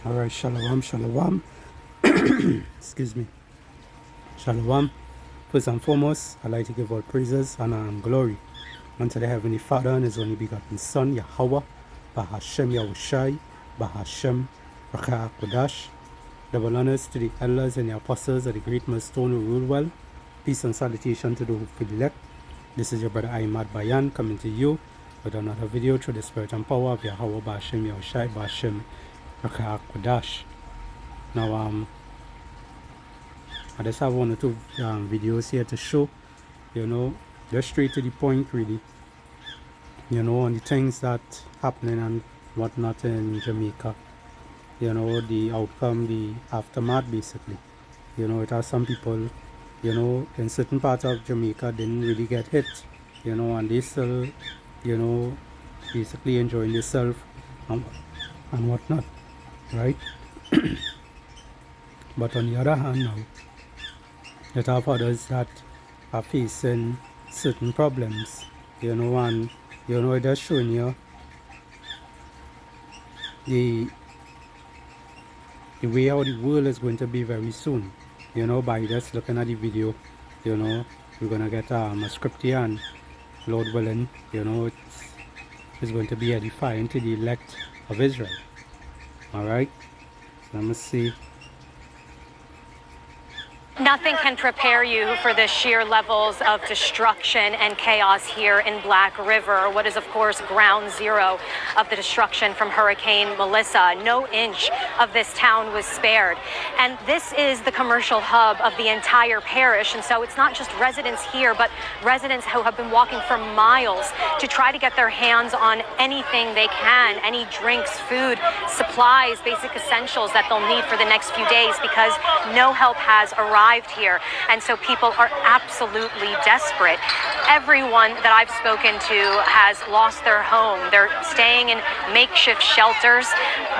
Alright, shalom, shalom. Excuse me. Shalom. First and foremost, I'd like to give all praises and glory unto the Heavenly Father and His only begotten Son, Yahweh, Bahashem Yahushai, Bahashem Rakah Kodash. Double honors to the elders and the apostles of the great millstone who rule well. Peace and salutation to those who feel elect. This is your brother Ahmad Bayan coming to you with another video through the spirit and power of Yahweh, Bahashem Yahushai, Bahashem Rakah Kodash. Now, I just have one or two videos here to show, just straight to the point really, on the things that happening and whatnot in Jamaica, the outcome, the aftermath basically. It has some people, in certain parts of Jamaica didn't really get hit, and they still, basically enjoying themselves and whatnot, right? But on the other hand now, you have others that are facing certain problems, and it just showing you the way how the world is going to be very soon, by just looking at the video. We're gonna get a script here, and Lord willing, it's going to be edifying to the elect of Israel. Alright, so let me see. Nothing can prepare you for the sheer levels of destruction and chaos here in Black River, what is, of course, ground zero of the destruction from Hurricane Melissa. No inch of this town was spared. And this is the commercial hub of the entire parish. And so it's not just residents here, but residents who have been walking for miles to try to get their hands on anything they can, any drinks, food, supplies, basic essentials that they'll need for the next few days, because no help has arrived here, and so people are absolutely desperate. Everyone that I've spoken to has lost their home. They're staying in makeshift shelters.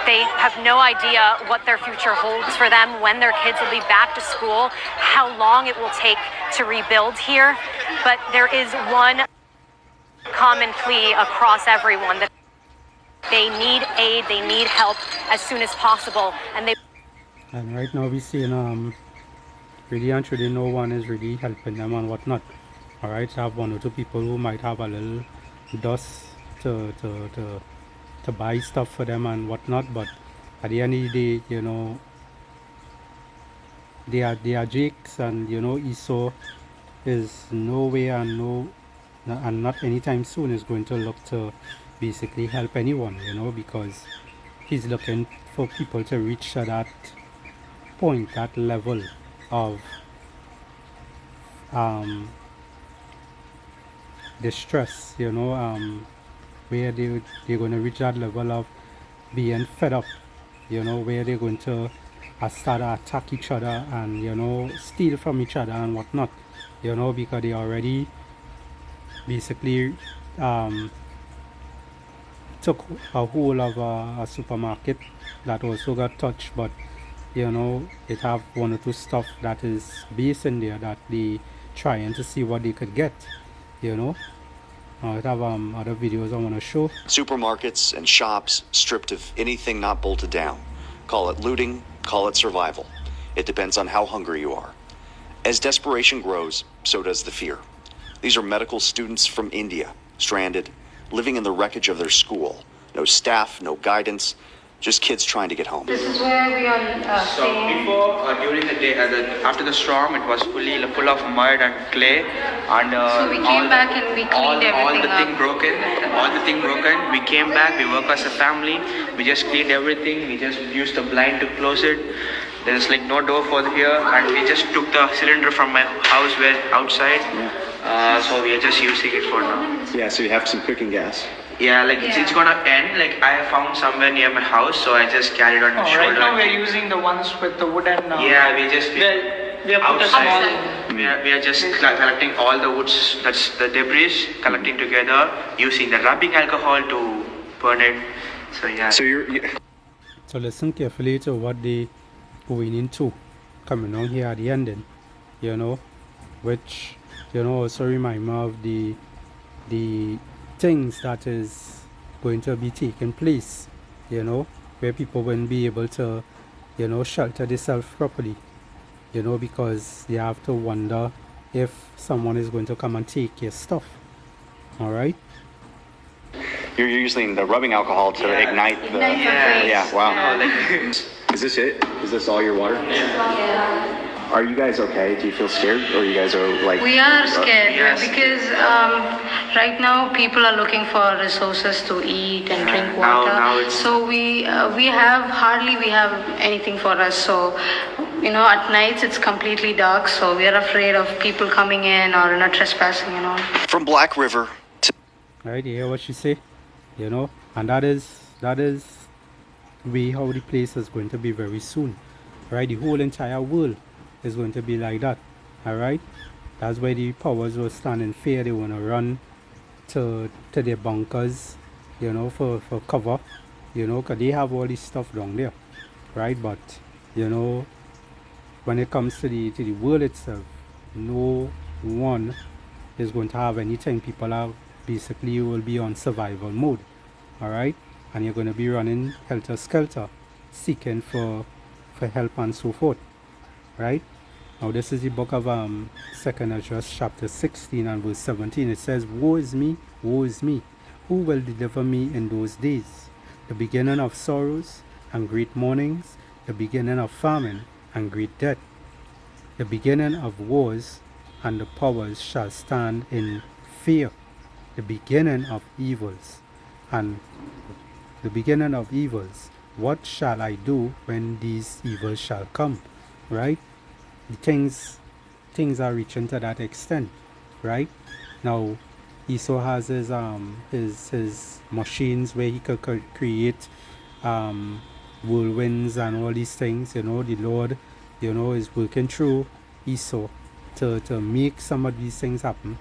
They have no idea what their future holds for them, when their kids will be back to school, how long it will take to rebuild here. But there is one common plea across everyone, that they need aid, they need help as soon as possible. And right now we're seeing really and truly no one is really helping them and whatnot. Alright, so I have one or two people who might have a little dust to buy stuff for them and whatnot, but at the end of the day, they are Jakes, and Esau is no way and not anytime soon is going to look to basically help anyone, because he's looking for people to reach to that point, that level of distress, where they're going to reach that level of being fed up, where they're going to start to attack each other and steal from each other and whatnot, because they already basically took a whole of a supermarket that also got touched, but it have one or two stuff that is based in there that they trying to see what they could get, it have other videos I want to show. Supermarkets and shops stripped of anything not bolted down. Call it looting, call it survival. It depends on how hungry you are. As desperation grows, so does the fear. These are medical students from India, stranded, living in the wreckage of their school. No staff, no guidance, just kids trying to get home. This is where we are staying. Before, during the day, after the storm, it was full of mud and clay, and so we came back and we cleaned everything all the thing broken. We came back. We work as a family. We just cleaned everything. We just used the blind to close it. There's like no door for here, and we just took the cylinder from my house outside. So we are just using it for now. Yeah, so you have some cooking gas. Yeah, it's gonna end. I found somewhere near my house, so I just carried on my shoulder. Right now we're using the ones with the wooden. Yeah, we are outside. We are just collecting all the woods, that's the debris, collecting together, using the rubbing alcohol to burn it. So yeah. So listen carefully to what they going into, coming on here at the ending, which also remind me of the things that is going to be taking place, where people wouldn't be able to, shelter themselves properly, because they have to wonder if someone is going to come and take your stuff. All right. You're using the rubbing alcohol to ignite the. Yeah. Wow. Is this it? Is this all your water? Are you guys okay? Do you feel scared, or you guys are like? We are scared because right now people are looking for resources to eat and drink water. Now so we have anything for us. So at nights it's completely dark. So we are afraid of people coming in or trespassing. From Black River to. Right, you hear what she say? And that is way how the place is going to be very soon. Right, the whole entire world is going to be like that. All right, that's why the powers will stand in fear. They want to run to their bunkers, for cover, because they have all this stuff down there, right? But when it comes to the world itself, no one is going to have anything. People are basically will be on survival mode. All right, and you're going to be running helter skelter, seeking for help and so forth. Right? Now this is the book of 2nd Ezra chapter 16 and verse 17. It says, woe is me, who will deliver me in those days? The beginning of sorrows and great mournings, the beginning of famine and great death, the beginning of wars, and the powers shall stand in fear, the beginning of evils, and the beginning of evils. What shall I do when these evils shall come? Right? The things are reaching to that extent, right? Now Esau has his machines where he could create whirlwinds and all these things. The Lord is working through Esau to make some of these things happen.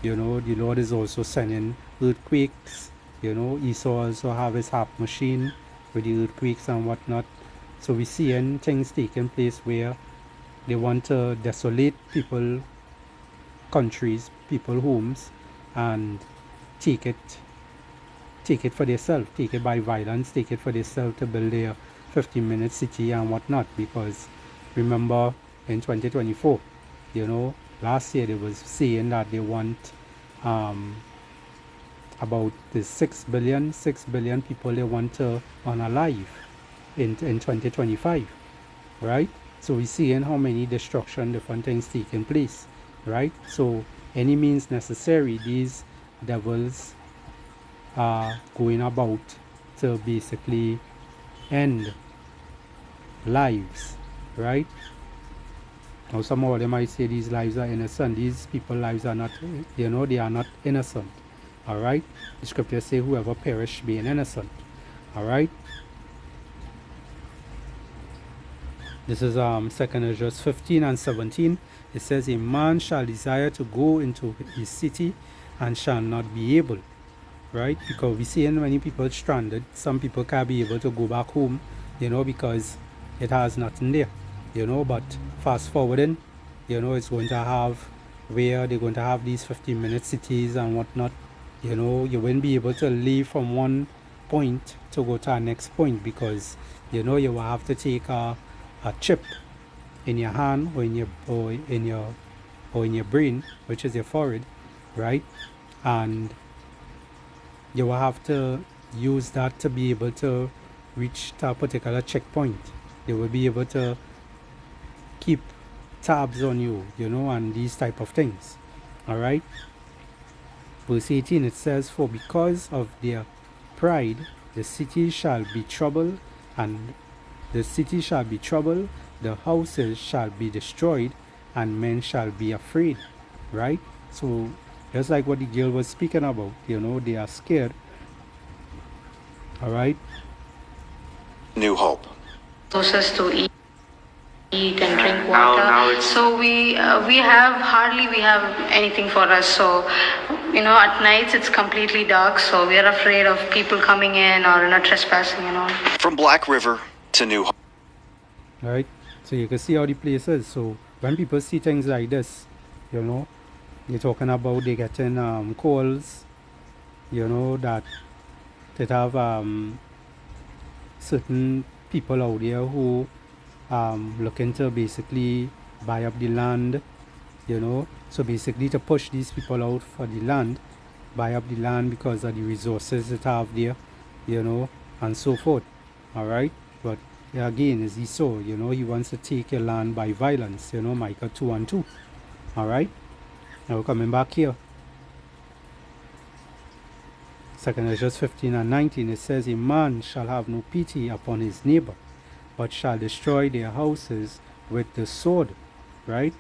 The Lord is also sending earthquakes. Esau also have his harp machine with the earthquakes and whatnot. So we seeing things taking place where they want to desolate people, countries, people homes, and take it for themselves, take it by violence, take it for themselves to build their 15-minute city and whatnot. Because remember in 2024, last year they was saying that they want about the 6 billion people they want to unalive in 2025, right? So we're seeing how many destruction, different things taking place, right? So any means necessary, these devils are going about to basically end lives, right? Now some of them might say these lives are innocent. These people's lives are not, they are not innocent, all right? The scriptures say whoever perish being innocent, all right? This is 2nd Ezra 15 and 17. It says, a man shall desire to go into his city and shall not be able. Right? Because we see many people stranded. Some people can't be able to go back home, because it has nothing there. But fast forwarding, it's going to have where they're going to have these 15-minute cities and whatnot. You won't be able to leave from one point to go to our next point, because you will have to take a chip in your hand or in your brain, which is your forehead, right? And you will have to use that to be able to reach to a particular checkpoint. They will be able to keep tabs on you, and these type of things. All right. Verse 18, it says, for because of their pride the city shall be troubled, and the city shall be troubled, the houses shall be destroyed, and men shall be afraid. Right? So just like what the girl was speaking about, they are scared. All right? New Hope. Resources to eat and drink water. So we have anything for us. So at nights it's completely dark. So we are afraid of people coming in or trespassing. From Black River to New Hope. Right? So you can see how the place is. So when people see things like this, you're talking about they getting calls, that have certain people out there who looking to basically buy up the land, you know, so basically to push these people out for the land, buy up the land because of the resources that have there, you know, and so forth. All right, but again, is he so, you know, he wants to take your land by violence, you know, Micah 2:2. All right, now we're coming back here. 2 Esdras 15:19, it says, a man shall have no pity upon his neighbor, but shall destroy their houses with the sword, right?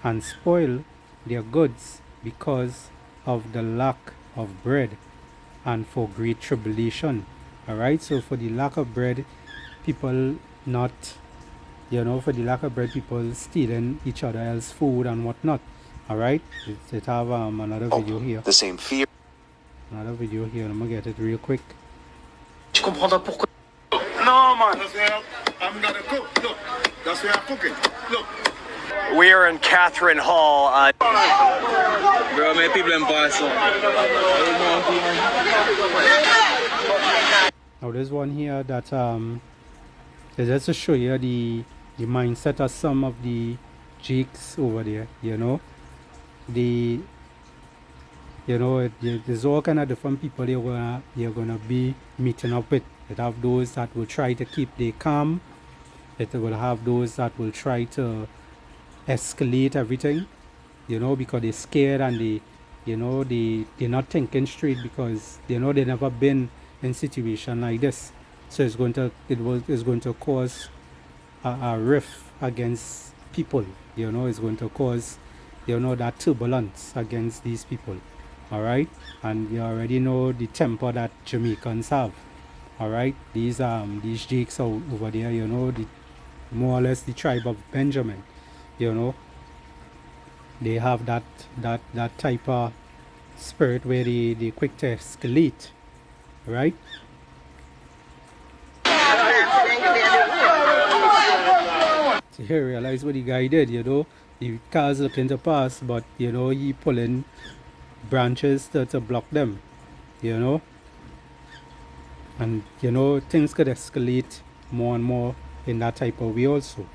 And spoil their goods because of the lack of bread and for great tribulation. All right, so for the lack of bread, people not, you know, for the lack of bread, people stealing each other else food and whatnot. All right, it have another video here. The same fear. Another video here. I'm gonna get it real quick. Tu comprendras pourquoi. No, man. That's where I'm gonna cook. Look, that's where I'm cooking. Look. We are in Catherine Hall. Bro, many people in Boston. Now there's one here that is just to show you the mindset of some of the jakes over there, you know. There's all kind of different people you're gonna be meeting up with. It have those that will try to keep their calm. It will have those that will try to escalate everything, you know, because they're scared and they're not thinking straight because they know they've never been in situation like this. So it's going to cause a rift against people, you know. It's going to cause, you know, that turbulence against these people. All right, and you already know the temper that Jamaicans have. All right, these jakes out over there, you know, the more or less the tribe of Benjamin, you know, they have that type of spirit where they quick to escalate, right? So here realize what the guy did, you know. The cars looking to pass, but you know, he pulling branches to block them, you know. And you know, things could escalate more and more in that type of way also.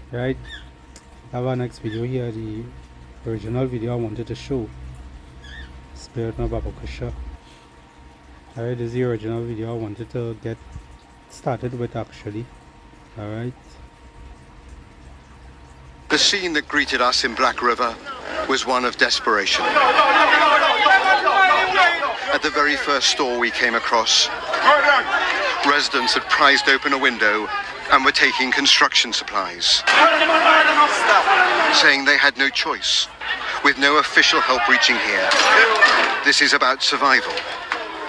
Right, I have our next video here, the original video I wanted to show. Spirit no Babakusha. Alright, this is the original video I wanted to get started with actually. Alright. The scene that greeted us in Black River was one of desperation. At the very first store we came across, residents had prized open a window and were taking construction supplies, saying they had no choice, with no official help reaching here. This is about survival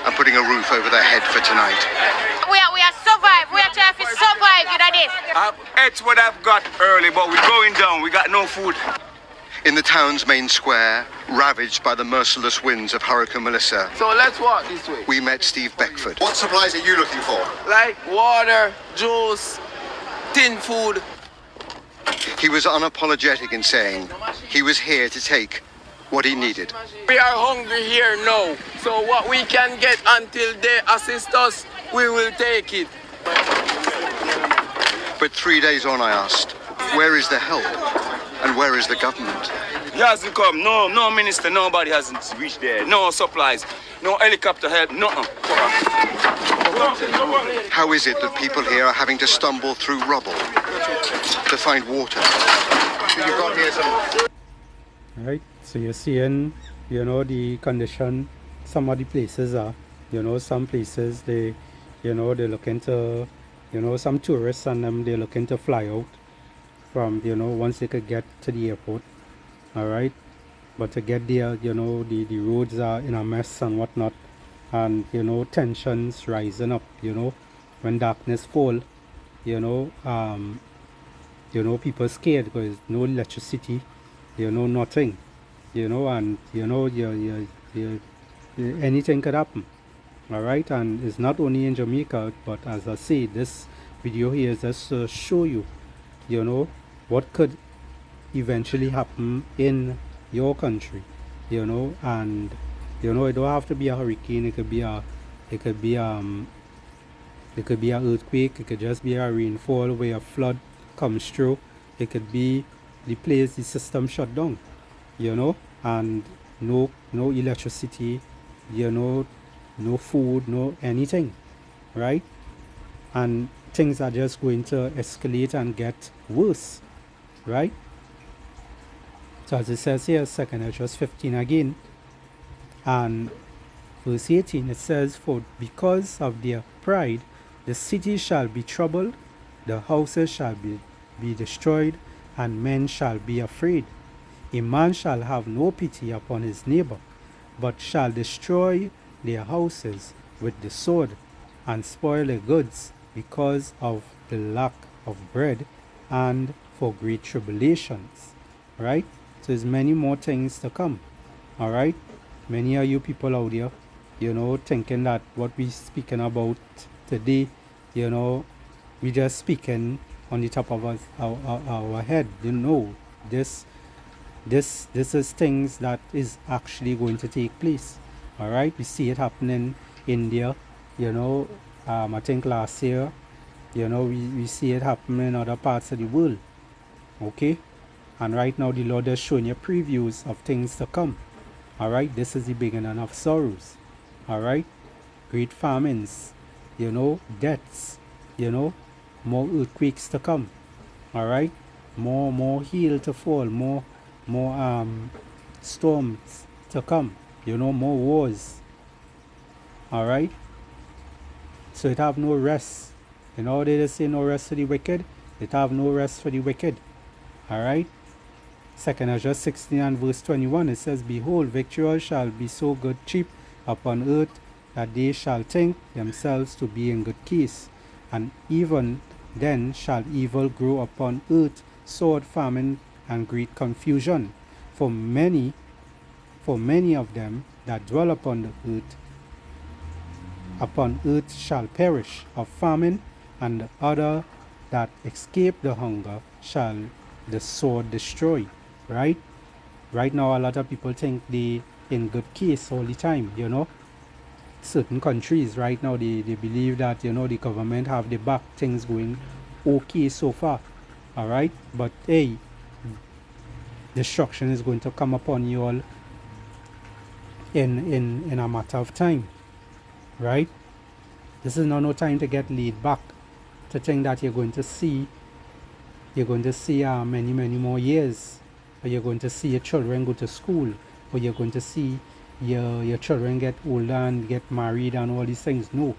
and putting a roof over their head for tonight. We are survive. We are trying to survive, you know this. It's what I've got early, but we're going down. We got no food. In the town's main square, ravaged by the merciless winds of Hurricane Melissa, So let's walk this way. we met Steve Beckford. What supplies are you looking for? Like water, juice, tin food. He was unapologetic in saying he was here to take what he needed. We are hungry here now. So what we can get until they assist us, we will take it. But 3 days on, I asked, where is the help? And where is the government? He hasn't come. No minister, nobody hasn't reached there. No supplies, no helicopter help, nothing. How is it that people here are having to stumble through rubble to find water? You've got here some... Right, so you're seeing, you know, the condition some of the places are, you know, some places they're looking to, you know, some tourists and them, they're looking to fly out from, you know, once they could get to the airport. All right, but to get there, you know, the roads are in a mess and whatnot. and tensions rising up. When darkness fall, people scared because no electricity, nothing, and anything could happen. All right, and it's not only in Jamaica, but as I say, this video here is just to show you, what could eventually happen in your country, and it don't have to be a hurricane. It could be it could be an earthquake. It could just be a rainfall where a flood comes through. It could be the place, the system shut down, and no electricity, no food, no anything, right? And things are just going to escalate and get worse, right? So as it says here, 2nd Esdras 15 again, and verse 18, it says, "For because of their pride, the city shall be troubled, the houses shall be destroyed, and men shall be afraid. A man shall have no pity upon his neighbor, but shall destroy their houses with the sword, and spoil their goods because of the lack of bread, and for great tribulations." Right? So there's many more things to come. All right? Many of you people out there, thinking that what we speaking about today, we just speaking on the top of our head. This is things that is actually going to take place. All right, we see it happening in India. I think last year. We see it happening in other parts of the world. Okay, and right now the Lord is showing you previews of things to come. All right, this is the beginning of sorrows. All right, great famines, deaths, more earthquakes to come. All right, more hail to fall, more storms to come, more wars. All right, so it have no rest. They say no rest for the wicked. It have no rest for the wicked. All right. 2nd Esdras 16 and verse 21, it says, "Behold, victuals shall be so good cheap upon earth, that they shall think themselves to be in good case. And even then shall evil grow upon earth, sword, famine, and great confusion. For many of them that dwell upon earth shall perish of famine, and the other that escape the hunger shall the sword destroy." Right? Right now, a lot of people think they in good case all the time, Certain countries right now, they believe that, the government have the back, things going okay so far. All right? But, hey, destruction is going to come upon you all in a matter of time. Right? This is not no time to get laid back, to think that you're going to see many more years, or you're going to see your children go to school, or you're going to see your children get older and get married and all these things. No.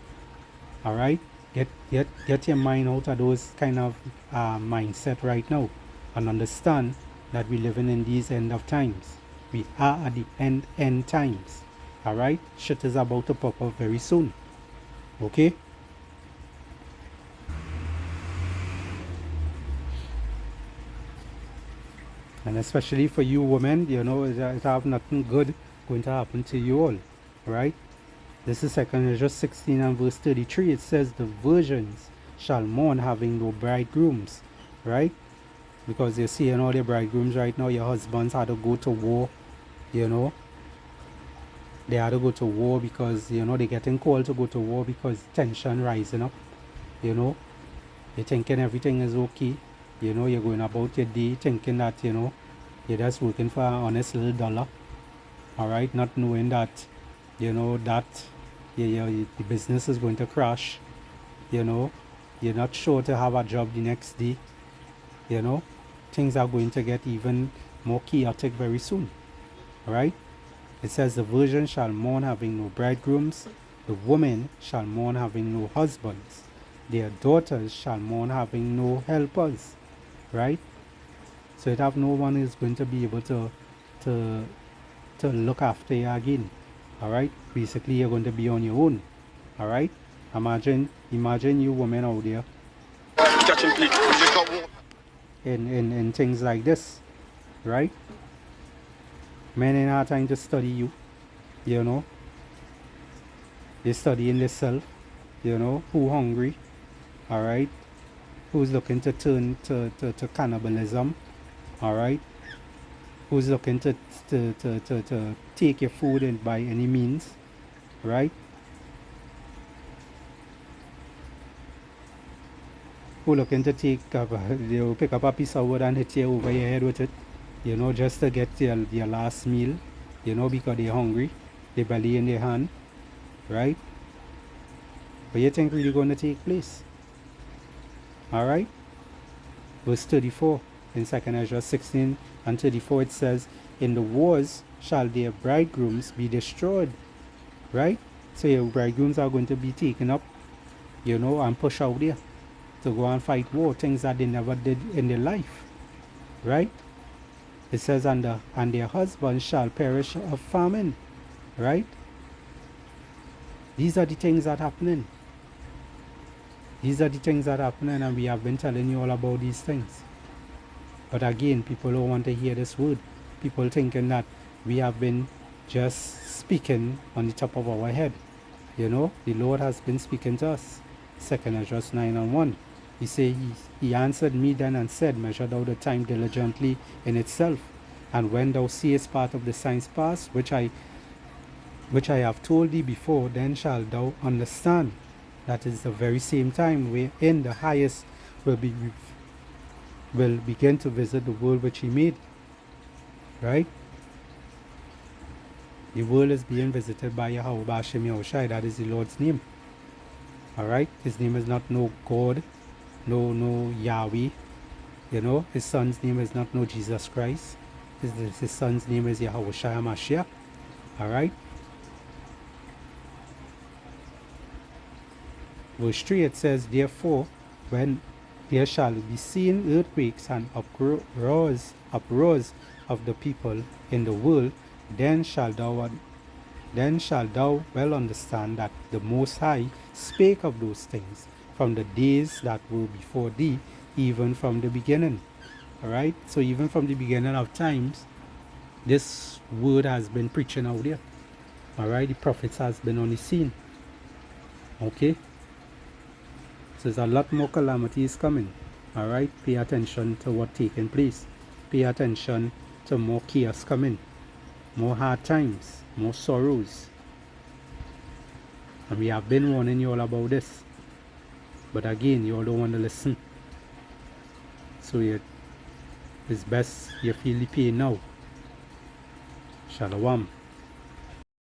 All right, get your mind out of those kind of mindset right now, and understand that we're living in these end of times. We are at the end times. All right, shit is about to pop up very soon. Okay. And especially for you women, it have nothing good going to happen to you all. Right? This is 2nd Esdras 16 and verse 33. It says, "The virgins shall mourn, having no bridegrooms." Right? Because you're seeing all the bridegrooms right now, your husbands had to go to war. They had to go to war because, they're getting called to go to war because tension rising up. You're thinking everything is okay. You're going about your day thinking that, you're just working for an honest little dollar. All right, not knowing that, that the business is going to crash. You're not sure to have a job the next day. Things are going to get even more chaotic very soon. All right. It says, "The virgin shall mourn, having no bridegrooms. The woman shall mourn, having no husbands. Their daughters shall mourn, having no helpers." Right? So it have no one is going to be able to look after you again. Alright? Basically, you're going to be on your own. Alright? Imagine you women out there Catching please. Just got water. in things like this. Right? Men ain't have time to study you. You know? They're studying themselves. You know? Who hungry? Alright? Who's looking to turn to cannibalism? Alright? Who's looking to take your food and by any means? Right? Who looking to they'll pick up a piece of wood and hit you over your head with it, you know, just to get your last meal, you know, because they're hungry, their belly in their hand, right? But you think really going to take place? Alright? Verse 34 in 2nd Ezra 16 and 34 it says, in the wars shall their bridegrooms be destroyed. Right? So your bridegrooms are going to be taken up, you know, and pushed out there to go and fight war, things that they never did in their life. Right? It says, and their husbands shall perish of famine. Right? These are the things that are happening. These are the things that are happening, and we have been telling you all about these things. But again, people don't want to hear this word. People thinking that we have been just speaking on the top of our head. You know, the Lord has been speaking to us. 2nd Ezra 9 and 1. He said, he answered me then and said, measure thou the time diligently in itself. And when thou seest part of the signs pass, which I have told thee before, then shalt thou understand. That is the very same time wherein the highest will begin to visit the world which he made. Right? The world is being visited by Yahweh B'Ashem Yahushai. That is the Lord's name. Alright? His name is not no God, no Yahweh. You know, his son's name is not no Jesus Christ. His son's name is Yahweh Shai Mashiach. Alright? Verse 3 it says, therefore, when there shall be seen earthquakes and uproars of the people in the world, then shalt thou well understand that the Most High spake of those things from the days that were before thee, even from the beginning. Alright? So even from the beginning of times, this word has been preaching out there. Alright? The prophets has been on the scene. Okay? So there's a lot more calamities coming. Alright? Pay attention to what's taking place. Pay attention to more chaos coming. More hard times. More sorrows. And we have been warning you all about this. But again, you all don't want to listen. So it's best you feel the pain now. Shalom.